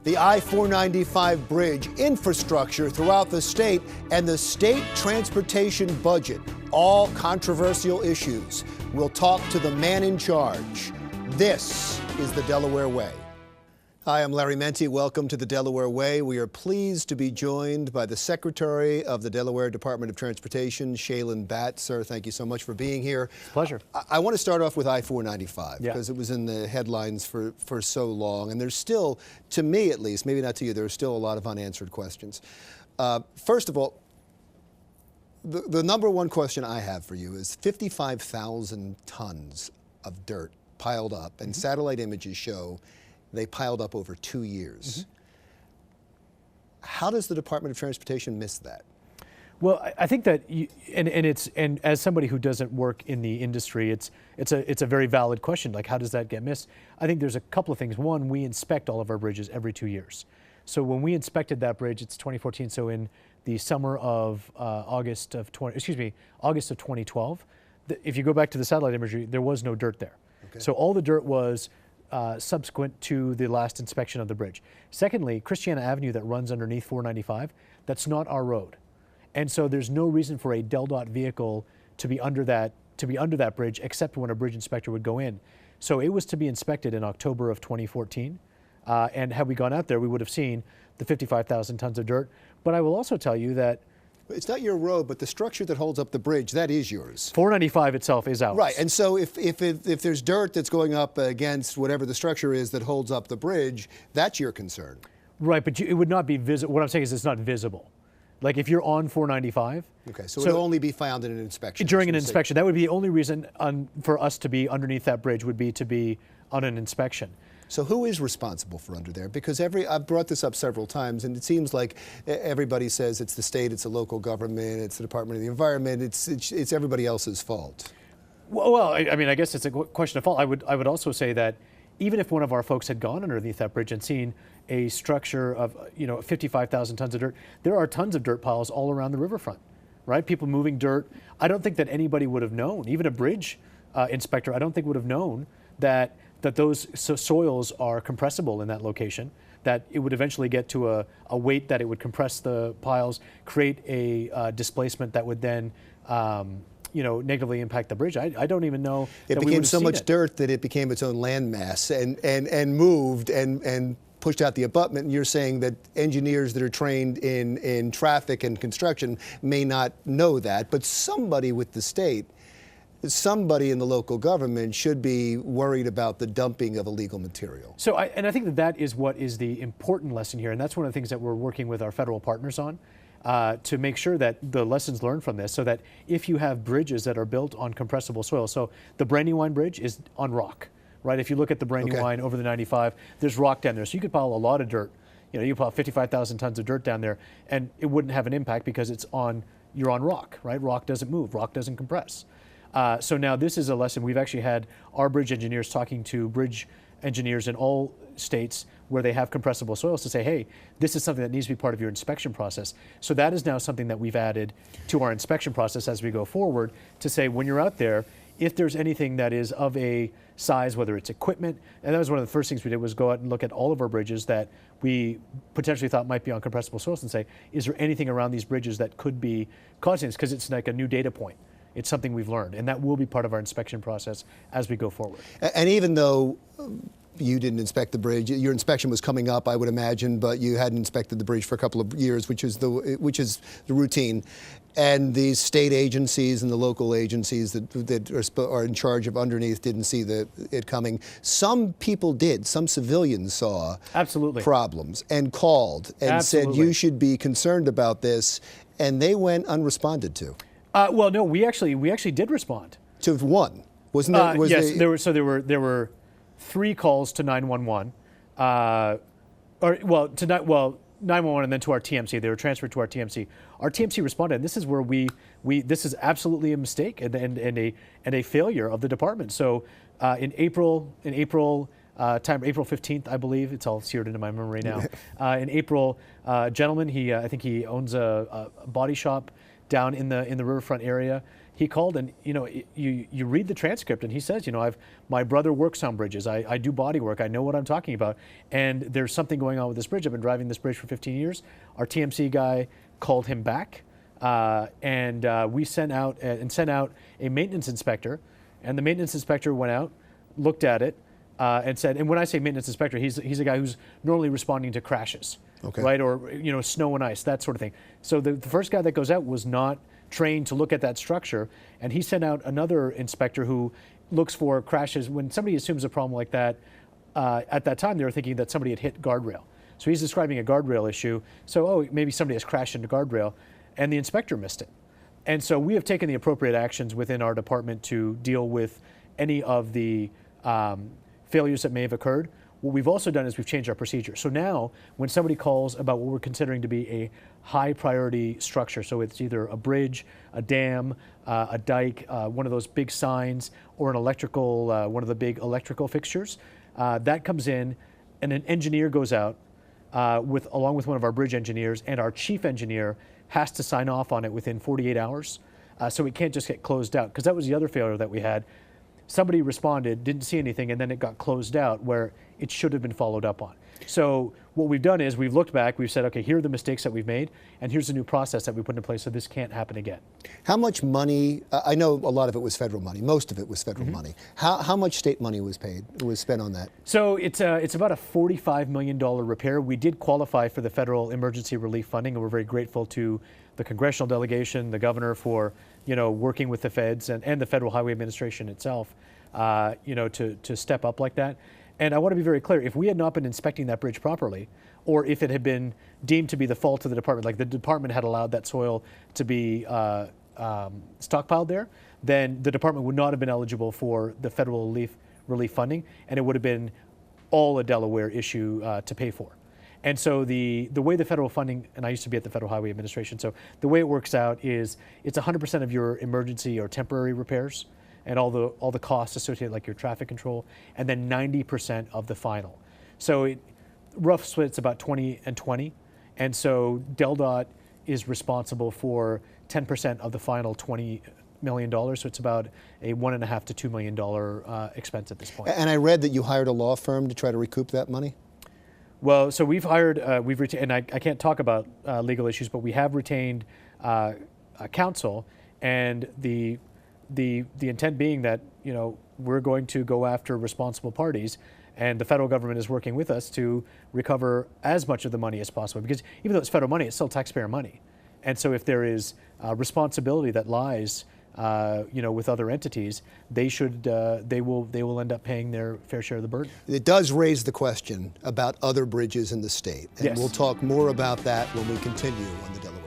the I-495 bridge, infrastructure throughout the state, and the state transportation budget, all controversial issues. We'll talk to the man in charge. This is the Delaware Way. Hi, I'm Larry Menti. Welcome to the Delaware Way. We are pleased to be joined by the Secretary of the Delaware Department of Transportation, Shailen Bhatt. Sir, thank you so much for being here. It's a pleasure. I want to start off with I-495 because it was in the headlines for so long, and there's still, to me at least, maybe not to you, there's still a lot of unanswered questions. First of all, the number one question I have for you is 55,000 tons of dirt piled up, and satellite images show they piled up over 2 years. How does the Department of Transportation miss that? Well, I think that, and as somebody who doesn't work in the industry, it's a very valid question. Like, how does that get missed? I think there's a couple of things. One, we inspect all of our bridges every 2 years. So when we inspected that bridge, it's 2014. So in the summer of August of 2012, if you go back to the satellite imagery, there was no dirt there. Okay. So all the dirt was subsequent to the last inspection of the bridge. Secondly, Christiana Avenue that runs underneath 495, that's not our road. And so there's no reason for a DelDOT vehicle to be under that bridge, except when a bridge inspector would go in. So it was to be inspected in October of 2014. And had we gone out there, we would have seen the 55,000 tons of dirt. But I will also tell you that it's not your road, but the structure that holds up the bridge, that is yours. 495 itself is ours. Right, and so if there's dirt that's going up against whatever the structure is that holds up the bridge, that's your concern. Right, but it would not be visible. What I'm saying is it's not visible. Like if you're on 495. Okay, so it'll only be found in an inspection. During an inspection. That would be the only reason for us to be underneath that bridge would be to be on an inspection. So who is responsible for under there? Because I've brought this up several times, and it seems like everybody says it's the state, it's the local government, it's the Department of the Environment, it's everybody else's fault. Well, I mean, I guess it's a question of fault. I would also say that even if one of our folks had gone underneath that bridge and seen a structure of 55,000 tons of dirt, there are tons of dirt piles all around the riverfront, right? People moving dirt. I don't think that anybody would have known, even a bridge inspector, I don't think would have known that those soils are compressible in that location, that it would eventually get to a weight that it would compress the piles, create a displacement that would then negatively impact the bridge. I don't even know. It became so much dirt that it became its own landmass and moved and pushed out the abutment. And you're saying that engineers that are trained in traffic and construction may not know that, but somebody with the state, somebody in the local government should be worried about the dumping of illegal material. So, I think that is what is the important lesson here, and that's one of the things that we're working with our federal partners on, to make sure that the lessons learned from this, so that if you have bridges that are built on compressible soil, so the Brandywine Bridge is on rock, right? If you look at the Brandywine over the 95, there's rock down there, so you could pile a lot of dirt. You pile 55,000 tons of dirt down there, and it wouldn't have an impact because you're on rock, right? Rock doesn't move, rock doesn't compress. So now this is a lesson. We've actually had our bridge engineers talking to bridge engineers in all states where they have compressible soils to say, hey, this is something that needs to be part of your inspection process. So that is now something that we've added to our inspection process as we go forward to say, when you're out there, if there's anything that is of a size, whether it's equipment, and that was one of the first things we did, was go out and look at all of our bridges that we potentially thought might be on compressible soils and say, is there anything around these bridges that could be causing this? Because it's like a new data point. It's something we've learned, and that will be part of our inspection process as we go forward. And even though you didn't inspect the bridge, your inspection was coming up, I would imagine, but you hadn't inspected the bridge for a couple of years, which is the routine. And these state agencies and the local agencies that are in charge of underneath didn't see it coming. Some people did. Some civilians saw problems and called and said, you should be concerned about this, and they went unresponded to. Well, no, we actually did respond to one. Wasn't there? Yes, there were 3 calls to 911, 911 and then to our TMC. They were transferred to our TMC. Our TMC responded, and this is where this is absolutely a mistake and a failure of the department. So in April April 15th, I believe, it's all seared into my memory now. In April, a gentleman, I think he owns a body shop down in the riverfront area. he called, and you read the transcript, and he says, my brother works on bridges. I do body work. I know what I'm talking about. And there's something going on with this bridge. I've been driving this bridge for 15 years. Our TMC guy called him back, and we sent out a maintenance inspector, and the maintenance inspector went out, looked at it, and said, and when I say maintenance inspector, he's a guy who's normally responding to crashes, okay, right, or snow and ice, that sort of thing. So the first guy that goes out was not trained to look at that structure, and he sent out another inspector who looks for crashes. When somebody assumes a problem like that, at that time they were thinking that somebody had hit guardrail. So he's describing a guardrail issue. So, maybe somebody has crashed into guardrail, and the inspector missed it. And so we have taken the appropriate actions within our department to deal with any of the failures that may have occurred. What we've also done is we've changed our procedure. So now, when somebody calls about what we're considering to be a high priority structure, so it's either a bridge, a dam, a dike, one of those big signs, or an electrical, one of the big electrical fixtures, that comes in, and an engineer goes out along with one of our bridge engineers, and our chief engineer has to sign off on it within 48 hours. So it can't just get closed out, because that was the other failure that we had. Somebody responded, didn't see anything, and then it got closed out where it should have been followed up on. So what we've done is we've looked back, we've said, okay, here are the mistakes that we've made, and here's a new process that we put in place so this can't happen again. How much money, I know a lot of it was federal money, most of it was federal money. How much state money was spent on that? So it's about a $45 million repair. We did qualify for the federal emergency relief funding, and we're very grateful to the congressional delegation, the governor, for working with the feds and the Federal Highway Administration itself, to step up like that. And I want to be very clear, if we had not been inspecting that bridge properly, or if it had been deemed to be the fault of the department, like the department had allowed that soil to be stockpiled there, then the department would not have been eligible for the federal relief funding, and it would have been all a Delaware issue to pay for. And so the way the federal funding, and I used to be at the Federal Highway Administration, so the way it works out is it's 100% of your emergency or temporary repairs and all the costs associated, like your traffic control, and then 90% of the final. So rough split's about 20 and 20, and so DelDOT is responsible for 10% of the final $20 million, so it's about a $1.5 to $2 million expense at this point. And I read that you hired a law firm to try to recoup that money? Well, so we've hired, and I can't talk about legal issues, but we have retained counsel, and the intent being that we're going to go after responsible parties, and the federal government is working with us to recover as much of the money as possible, because even though it's federal money, it's still taxpayer money. And so if there is responsibility that lies with other entities, they will end up paying their fair share of the burden. It does raise the question about other bridges in the state, and yes, we'll talk more about that when we continue on the Delaware.